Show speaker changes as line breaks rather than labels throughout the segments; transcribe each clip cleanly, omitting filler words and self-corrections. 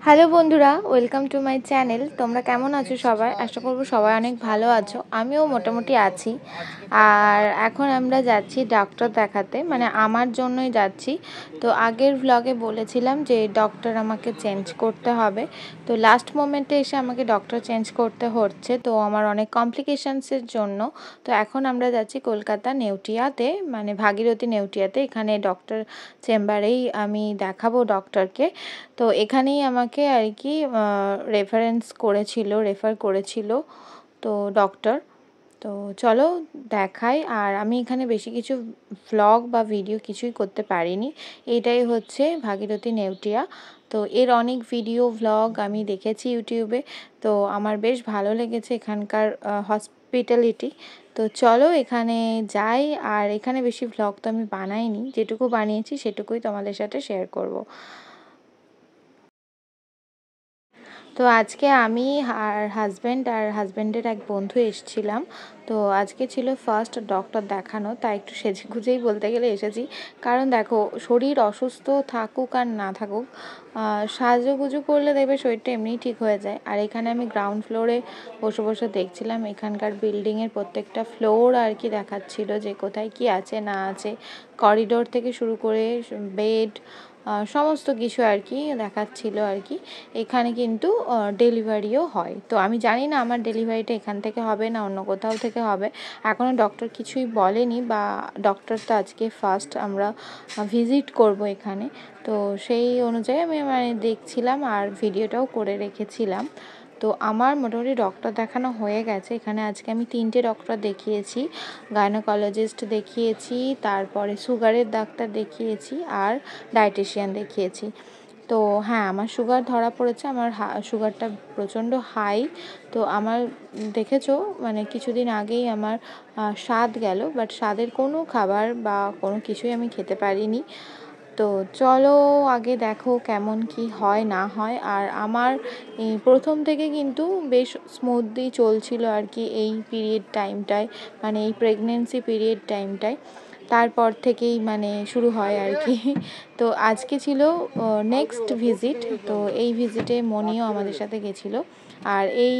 Hello বন্ধুরা, welcome to my channel. তোমরা কেমন আছো সবাই? আশা করবো সবাই অনেক ভালো আছো। আমিও মোটামুটি আছি। আর এখন আমরা যাচ্ছি ডক্টর দেখাতে, মানে আমার জন্যই যাচ্ছি। তো আগের ভ্লগে বলেছিলাম যে ডক্টর আমাকে চেঞ্জ করতে হবে, তো লাস্ট মোমেন্টে এসে আমাকে ডক্টর চেঞ্জ করতে হচ্ছে, তো আমার অনেক কমপ্লিকেশানসের জন্য। তো এখন আমরা যাচ্ছি কলকাতা নেউটিয়াতে, মানে ভাগীরথী নেউটিয়াতে। এখানে ডক্টর চেম্বারেই আমি দেখাবো ডক্টরকে। তো এখানেই আমাকে আর কি রেফার করেছিল তো ডক্টর। তো চলো দেখাই। আর আমি এখানে বেশি কিছু ভ্লগ বা ভিডিও কিছুই করতে পারিনি। এটাই হচ্ছে ভাগীরথী নেউটিয়া। তো এর অনেক ভিডিও ভ্লগ আমি দেখেছি ইউটিউবে। তো আমার বেশ ভালো লেগেছে এখানকার হসপিটালিটি। তো চলো এখানে যাই। আর এখানে বেশি ভ্লগ তো আমি বানাইনি, যেটুকু বানিয়েছি সেটুকুই তোমাদের সাথে শেয়ার করব। তো আজকে আমি আর হাজব্যান্ডের এক বন্ধু এসেছিলাম। তো আজকে ছিল ফার্স্ট ডক্টর দেখানো, তাই একটু সেজে গুজেই বলতে গেলে এসেছি। কারণ দেখো, শরীর অসুস্থ থাকুক আর না থাকুক, সাজুগুজু করলে দেখবে শরীরটা এমনিই ঠিক হয়ে যায়। আর এখানে আমি গ্রাউন্ড ফ্লোরে বসে বসে দেখছিলাম এখানকার বিল্ডিংয়ের প্রত্যেকটা ফ্লোর আর কি দেখাচ্ছিল যে কোথায় কি আছে না আছে, করিডোর থেকে শুরু করে বেড সমস্ত কিছু আর কি দেখাচ্ছিল আর কি। এখানে কিন্তু ডেলিভারিও হয়। তো আমি জানি না আমার ডেলিভারিটা এখান থেকে হবে না অন্য কোথাও থেকে হবে, এখনও ডক্টর কিছুই বলেনি। বা ডক্টর তো আজকে ফার্স্ট আমরা ভিজিট করব এখানে। তো সেই অনুযায়ী আমি মানে দেখছিলাম আর ভিডিওটাও করে রেখেছিলাম। তো আমার মোটামুটি ডক্টর দেখানো হয়ে গেছে। এখানে আজকে আমি 3টে ডক্টর দেখিয়েছি, গাইনোকোলজিস্ট দেখিয়েছি, তারপরে সুগারের ডাক্তার দেখিয়েছি, আর ডায়েটিশিয়ান দেখিয়েছি। তো হ্যাঁ, আমার সুগার ধরা পড়েছে, আমার সুগারটা প্রচণ্ড হাই। তো আমার দেখেছো মানে কিছুদিন আগেই আমার স্বাদ গেল, বাট স্বাদের কোনো খাবার বা কোনো কিছুই আমি খেতে পারিনি। তো চলো আগে দেখো কেমন কি হয় না হয়। আর আমার প্রথম থেকে কিন্তু বেশ স্মুথলি চলছিল আর কি এই পিরিয়ড টাইমটায়, মানে এই প্রেগনেন্সি পিরিয়ড টাইমটায়। তারপর থেকেই মানে শুরু হয় আর কি। তো আজকে ছিল নেক্সট ভিজিট। তো এই ভিজিটে মনিও আমাদের সাথে গেছিলো। আর এই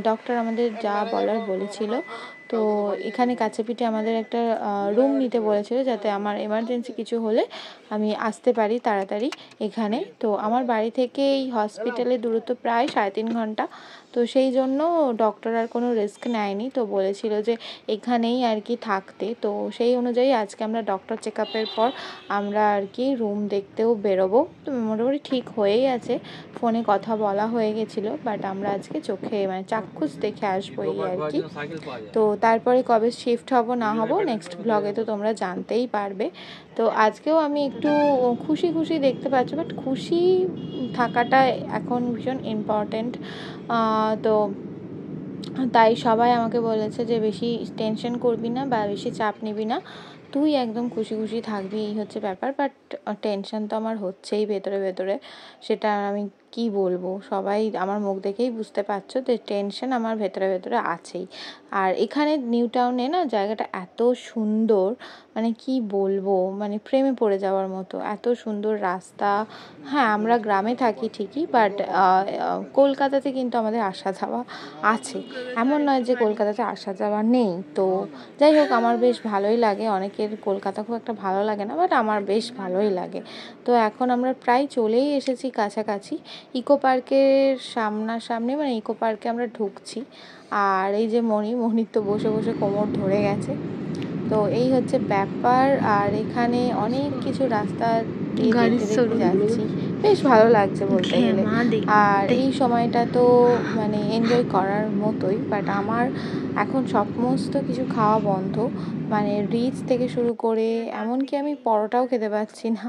ডক্টর আমাদের যা বলার বলেছিল। তো এখানে কাছেপিঠে আমাদের একটা রুম নিতে বলেছিল, যাতে আমার এমার্জেন্সি কিছু হলে আমি আসতে পারি তাড়াতাড়ি এখানে। তো আমার বাড়ি থেকে এই হসপিটালের দূরত্ব প্রায় 3.5 ঘন্টা। তো সেই জন্য ডক্টর আর কোনো রিস্ক নেয়নি, তো বলেছিল যে এখানেই আর কি থাকতে। তো সেই অনুযায়ী আজকে আমরা ডক্টর চেক আপের পর আমরা আর কি রুম দেখতেও বেরোবো। তো মোটামুটি ঠিক হয়েই আছে, ফোনে কথা বলা হয়ে গেছিলো, বাট আমরা আজকে চোখে মানে চাক্ষুষ দেখে আসবো এই আর কি। তো তারপরে কবে শিফট হব না হব নেক্সট ব্লগে তো তোমরা জানতেই পারবে। তো আজকেও আমি একটু খুশি খুশি দেখতে পাচ্ছি, বাট খুশি থাকাটা এখন ভীষণ ইম্পর্ট্যান্ট। তো তাই সবাই আমাকে বলেছে যে বেশি টেনশন করবি না বা বেশি চাপ নিবি না, তুই একদম খুশি খুশি থাকবি, এই হচ্ছে ব্যাপার। বাট টেনশন তো আমার হচ্ছেই ভেতরে ভেতরে, সেটা আমি কি বলবো, সবাই আমার মুখ দেখেই বুঝতে পারছো যে টেনশন আমার ভেতরে ভেতরে আছেই। আর এখানে নিউ টাউনে না জায়গাটা এত সুন্দর, মানে কি বলবো, মানে প্রেমে পড়ে যাওয়ার মতো, এত সুন্দর রাস্তা। হ্যাঁ, আমরা গ্রামে থাকি ঠিকই, বাট কলকাতাতে কিন্তু আমাদের আসা যাওয়া আছে, এমন নয় যে কলকাতাতে আসা যাওয়া নেই। তো যাই হোক, আমার বেশ ভালোই লাগে। অনেকের কলকাতা খুব একটা ভালো লাগে না, বাট আমার বেশ ভালোই লাগে। তো এখন আমরা প্রায় চলেই এসেছি কাছাকাছি, ইকো পার্কের সামনাসামনি, মানে ইকো পার্কে আমরা ঢুকছি। আর এই যে মনির তো বসে বসে কোমর ধরে গেছে। তো এই হচ্ছে ব্যাপার। আর এখানে অনেক কিছু রাস্তা দিয়ে দেখতে যাচ্ছি, বেশ ভালো লাগছে বলতে গেলে। আর এই সময়টা তো মানে এনজয় করার মতোই, বাট আমার এখন সমস্ত কিছু খাওয়া বন্ধ, মানে রিচ থেকে শুরু করে এমনকি আমি পরোটাও খেতে পারছি না।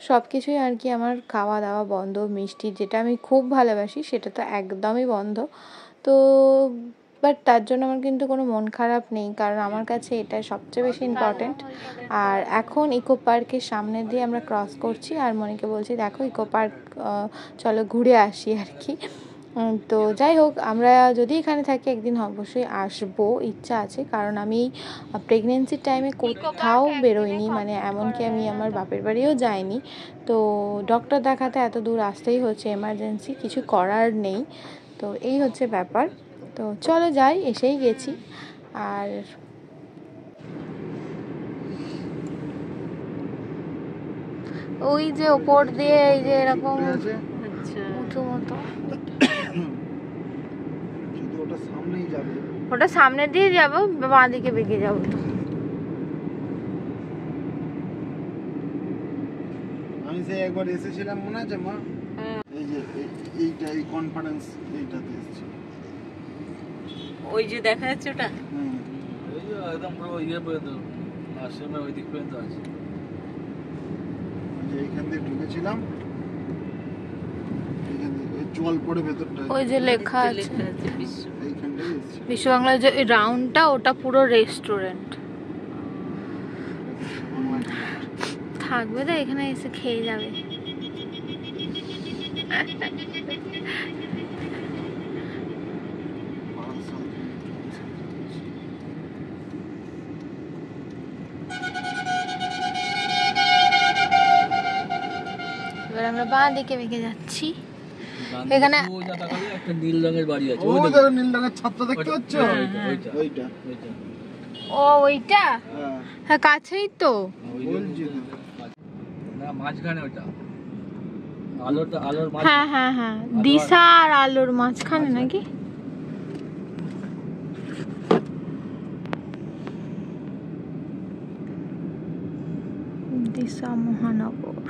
সব কিছুই আর কি আমার খাওয়া দাওয়া বন্ধ। মিষ্টি যেটা আমি খুব ভালোবাসি সেটা তো একদমই বন্ধ। তো বাট তার জন্য আমার কিন্তু কোনো মন খারাপ নেই, কারণ আমার কাছে এটা সবচেয়ে বেশি ইম্পর্ট্যান্ট। আর এখন ইকো পার্কের সামনে দিয়ে আমরা ক্রস করছি, আর মনিকে বলছি দেখো ইকো পার্ক, চলো ঘুরে আসি আর কি। তো যাই হোক, আমরা যদি এখানে থাকি একদিন অবশ্যই আসবো, ইচ্ছা আছে। কারণ আমি প্রেগনেন্সির টাইমে কোথাও বেরোইনি, মানে এমনকি আমি আমার বাপের বাড়িও যাইনি। তো ডক্টর দেখাতে এত দূর আসতেই হচ্ছে, এমার্জেন্সি, কিছু করার নেই। তো এই হচ্ছে ব্যাপার। তো চলো যাই, এসেই গেছি। আর ওই যে ওপর দিয়ে এই যে এরকম উঁচু মতো, ওটা সামনে দিয়ে যাবো, বাঁ দিকে বেঁকে যাবো। তো
আমি সেই একবার এসেছিলাম, মনে আছে মা? এই যে এইটা, এই কনফারেন্স এইটাতে এসেছি।
ওই যে দেখা যাচ্ছে ওটা,
এই যে একদম পুরো ইয়ে পর্যন্ত আশ্রমে ওই দিক পর্যন্ত আছে।
যে এইখান দিয়ে ঢুকেছিলাম, এইখান দিয়ে জল পড়ে ভেতরটা,
ওই যে লেখা আছে
এইখানটাই এসেছি।
বিশ্ব বাংলার যে রাউন্ডটা, ওটা পুরো রেস্টুরেন্ট থাকবে। তো এখানে এসে খেয়ে যাবে। এবার আমরা বাঁ দিকে বেঁকে যাচ্ছি। এখানে
একটা নীল রঙের বাড়ি আছে,
ওই দেখো নীল রঙের ছাদটা দেখতে পাচ্ছ? ওইটা
ও ওইটা, হ্যাঁ কাছেই তো।
বলছি তো,
না মাঝখানে ওটা আলোটা, আলোর
হ্যাঁ হ্যাঁ হ্যাঁ, দিশা আর আলোর মাঝখানে নাকি? দিশা মহানগর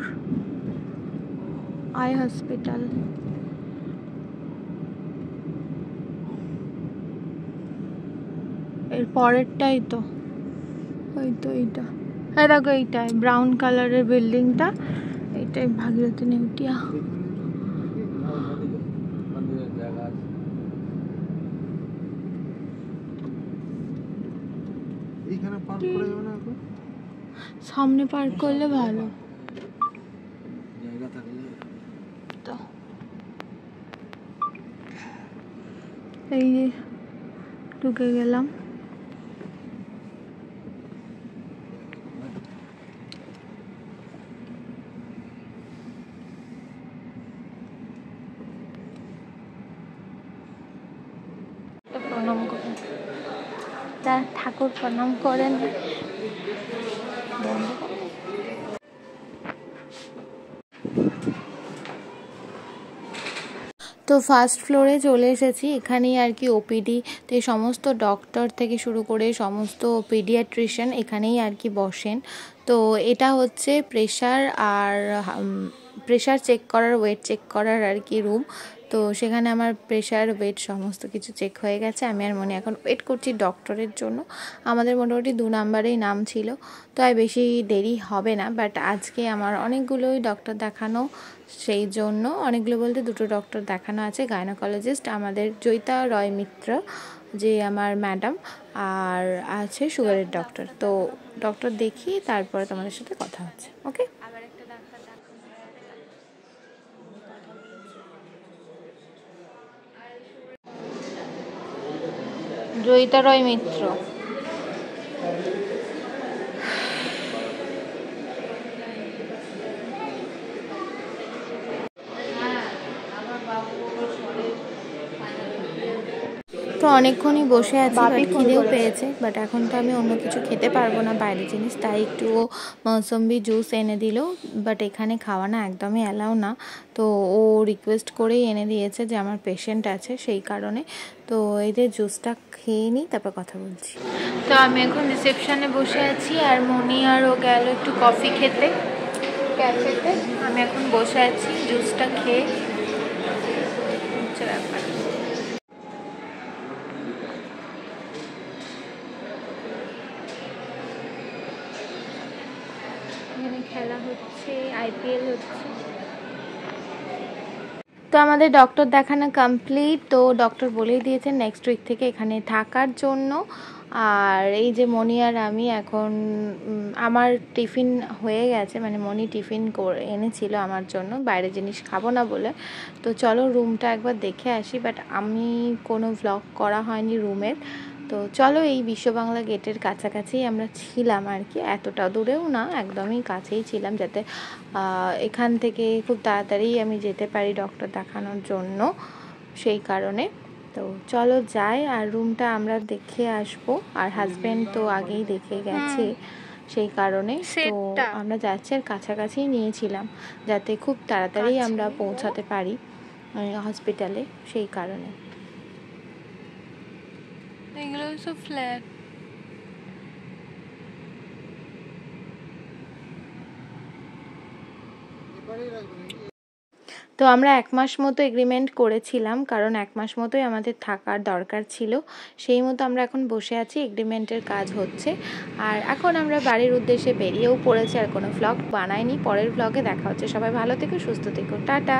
আই হসপিটাল। এর পরেরটাই তো, ওই তো এইটা, হ্যাঁ দেখো এইটাই ব্রাউন কালারের বিল্ডিংটা, এইটাই ভাগীরথী নেউটিয়া।
জায়গা আছে।
এইখানে পার্ক করে যাবে না এখন?
সামনে পার্ক করলে ভালো
জায়গা থাকলে
তো। এই যে ঢুকে গেলাম। প্রণাম করেন, তা ঠাকুর প্রণাম করেন। তো ফার্স্ট ফ্লোরে চলে এসেছি। এখানেই আর কি ওপিডি তে সমস্ত ডক্টর থেকে শুরু করে সমস্ত পিডিয়াট্রিশিয়ান এখানেই আর কি বসেন। তো এটা হচ্ছে প্রেশার আর প্রেশার চেক করার, ওয়েট চেক করার আর কি রুম। তো সেখানে আমার প্রেশার, ওয়েট সমস্ত কিছু চেক হয়ে গেছে। আমি আর মনে এখন ওয়েট করছি ডক্টরের জন্য। আমাদের মোটামুটি 2 নাম্বারেই নাম ছিল, তো আর বেশি দেরি হবে না। বাট আজকে আমার অনেকগুলোই ডক্টর দেখানো, সেই জন্য অনেকগুলো বলতে 2টো ডক্টর দেখানো আছে। গাইনোকোলজিস্ট আমাদের জয়িতা রয় মিত্র, যে আমার ম্যাডাম, আর আছে সুগারের ডক্টর। তো ডক্টর দেখিয়ে তারপরে তোমাদের সাথে কথা হচ্ছে। ওকে, জয়িতা রয় মিত্র। তো অনেকক্ষণই বসে আছি, বাট খিদেও পেয়েছে। বাট এখন তো আমি অন্য কিছু খেতে পারবো না বাইরের জিনিস, তাই একটু মৌসম্বি জুস এনে দিল। বাট এখানে খাওয়া না একদমই অ্যালাউ না। তো ও রিকোয়েস্ট করেই এনে দিয়েছে যে আমার পেশেন্ট আছে সেই কারণে। তো এই যে জুসটা খেয়ে নিই, তারপর কথা বলছি। তো আমি এখন রিসেপশনে বসে আছি, আর মনি আর ও গেল একটু কফি খেতে ক্যাফেতে। আমি এখন বসে আছি জুসটা খেয়ে। হচ্ছে ব্যাপার। এখানে খেলা হচ্ছে, আইপিএল হচ্ছে। তো আমাদের ডক্টর দেখানো কমপ্লিট। তো ডক্টর বলেই দিয়েছেন নেক্সট উইক থেকে এখানে থাকার জন্য। আর এই যে মনি আর আমি এখন আমার টিফিন হয়ে গেছে, মানে মনি টিফিন করে এনেছিল আমার জন্য, বাইরে জিনিস খাবো না বলে। তো চলো রুমটা একবার দেখে আসি, বাট আমি কোনো ভ্লগ করা হয়নি রুমের। তো চলো, এই বিশ্ব বাংলা গেটের কাছাকাছি আমরা ছিলাম আর কি, এতটা দূরেও না, একদমই কাছেই ছিলাম, যাতে এখান থেকে খুব তাড়াতাড়ি আমি যেতে পারি ডক্টর দেখানোর জন্য, সেই কারণে। তো চলো যাই, আর রুমটা আমরা দেখে আসবো, আর হাজবেন্ড তো আগেই দেখে গেছে, সেই কারণে তো আমরা যাচ্ছি। আর কাছাকাছি নিয়েছিলাম যাতে খুব তাড়াতাড়ি আমরা পৌঁছাতে পারি হসপিটালে, সেই কারণে।
এগুলো সব ফ্ল্যাট।
তো আমরা 1 মাস মতো এগ্রিমেন্ট করেছিলাম, কারণ 1 মাস মতোই আমাদের থাকার দরকার ছিল, সেই মতো আমরা এখন বসে আছি, এগ্রিমেন্টের কাজ হচ্ছে। আর এখন আমরা বাড়ির উদ্দেশ্যে বেরিয়েও পড়েছি, আর কোনো ভ্লগ বানাইনি। পরের ভ্লগে দেখা হচ্ছে, সবাই ভালো থেকো, সুস্থ থেকো, টাটা।